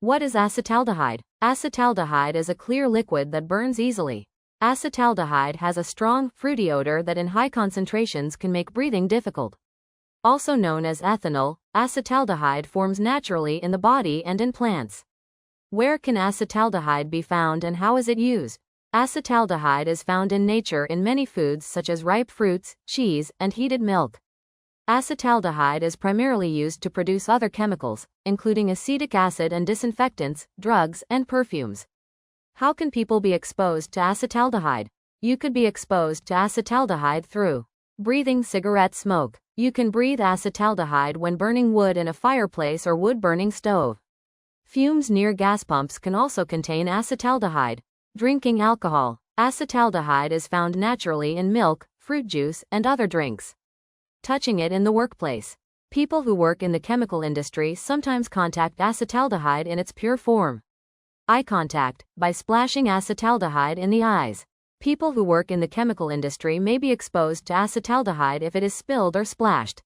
What is acetaldehyde? Acetaldehyde is a clear liquid that burns easily. Acetaldehyde has a strong, fruity odor that in high concentrations can make breathing difficult. Also known as ethanol, acetaldehyde forms naturally in the body and in plants. Where can acetaldehyde be found and how is it used? Acetaldehyde is found in nature in many foods such as ripe fruits, cheese, and heated milk. Acetaldehyde is primarily used to produce other chemicals, including acetic acid and disinfectants, drugs, and perfumes. How can people be exposed to acetaldehyde? You could be exposed to acetaldehyde through breathing cigarette smoke. You can breathe acetaldehyde when burning wood in a fireplace or wood-burning stove. Fumes near gas pumps can also contain acetaldehyde. Drinking alcohol. Acetaldehyde is found naturally in milk, fruit juice, and other drinks. Touching it in the workplace. People who work in the chemical industry sometimes contact acetaldehyde in its pure form. Eye contact, by splashing acetaldehyde in the eyes. People who work in the chemical industry may be exposed to acetaldehyde if it is spilled or splashed.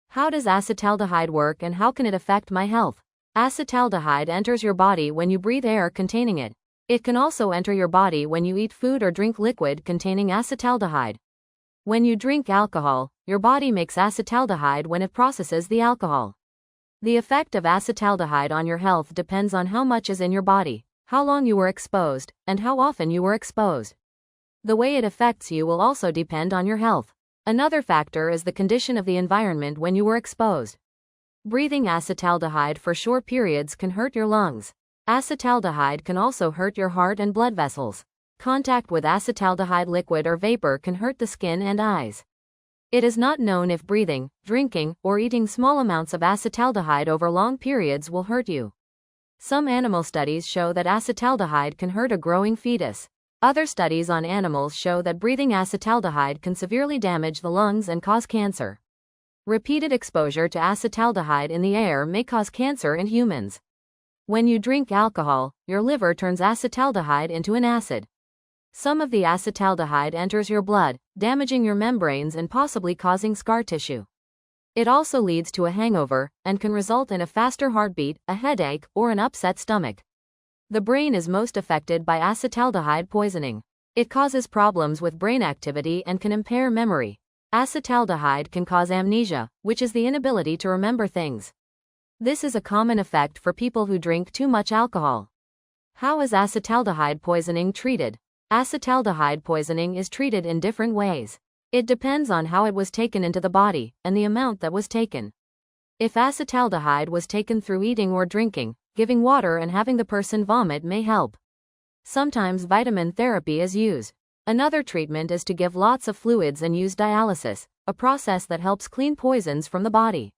How does acetaldehyde work and how can it affect my health? Acetaldehyde enters your body when you breathe air containing it. It can also enter your body when you eat food or drink liquid containing acetaldehyde. When you drink alcohol, your body makes acetaldehyde when it processes the alcohol. The effect of acetaldehyde on your health depends on how much is in your body, how long you were exposed, and how often you were exposed. The way it affects you will also depend on your health. Another factor is the condition of the environment when you were exposed. Breathing acetaldehyde for short periods can hurt your lungs. Acetaldehyde can also hurt your heart and blood vessels. Contact with acetaldehyde liquid or vapor can hurt the skin and eyes. It is not known if breathing, drinking, or eating small amounts of acetaldehyde over long periods will hurt you. Some animal studies show that acetaldehyde can hurt a growing fetus. Other studies on animals show that breathing acetaldehyde can severely damage the lungs and cause cancer. Repeated exposure to acetaldehyde in the air may cause cancer in humans. When you drink alcohol, your liver turns acetaldehyde into an acid. Some of the acetaldehyde enters your blood, damaging your membranes and possibly causing scar tissue. It also leads to a hangover, and can result in a faster heartbeat, a headache, or an upset stomach. The brain is most affected by acetaldehyde poisoning. It causes problems with brain activity and can impair memory. Acetaldehyde can cause amnesia, which is the inability to remember things. This is a common effect for people who drink too much alcohol. How is acetaldehyde poisoning treated? Acetaldehyde poisoning is treated in different ways. It depends on how it was taken into the body, and the amount that was taken. If acetaldehyde was taken through eating or drinking, giving water and having the person vomit may help. Sometimes vitamin therapy is used. Another treatment is to give lots of fluids and use dialysis, a process that helps clean poisons from the body.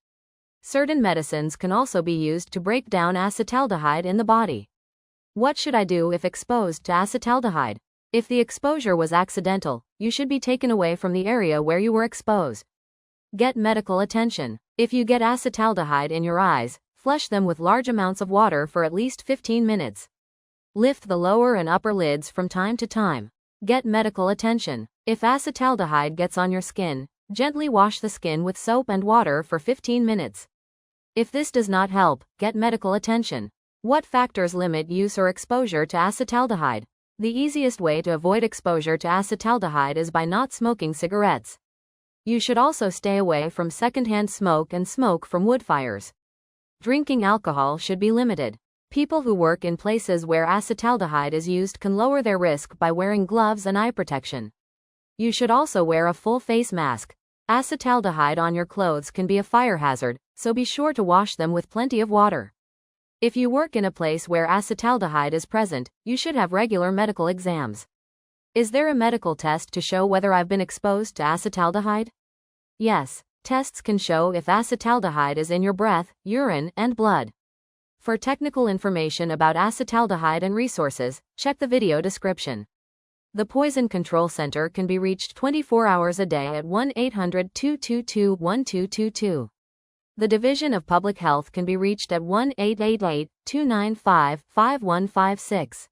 Certain medicines can also be used to break down acetaldehyde in the body. What should I do if exposed to acetaldehyde? If the exposure was accidental, you should be taken away from the area where you were exposed. Get medical attention. If you get acetaldehyde in your eyes, flush them with large amounts of water for at least 15 minutes. Lift the lower and upper lids from time to time. Get medical attention. If acetaldehyde gets on your skin, gently wash the skin with soap and water for 15 minutes. If this does not help, get medical attention. What factors limit use or exposure to acetaldehyde? The easiest way to avoid exposure to acetaldehyde is by not smoking cigarettes. You should also stay away from secondhand smoke and smoke from wood fires. Drinking alcohol should be limited. People who work in places where acetaldehyde is used can lower their risk by wearing gloves and eye protection. You should also wear a full face mask. Acetaldehyde on your clothes can be a fire hazard, so be sure to wash them with plenty of water. If you work in a place where acetaldehyde is present, you should have regular medical exams. Is there a medical test to show whether I've been exposed to acetaldehyde? Yes, tests can show if acetaldehyde is in your breath, urine, and blood. For technical information about acetaldehyde and resources, check the video description. The Poison Control Center can be reached 24 hours a day at 1-800-222-1222. The Division of Public Health can be reached at 1-888-295-5156.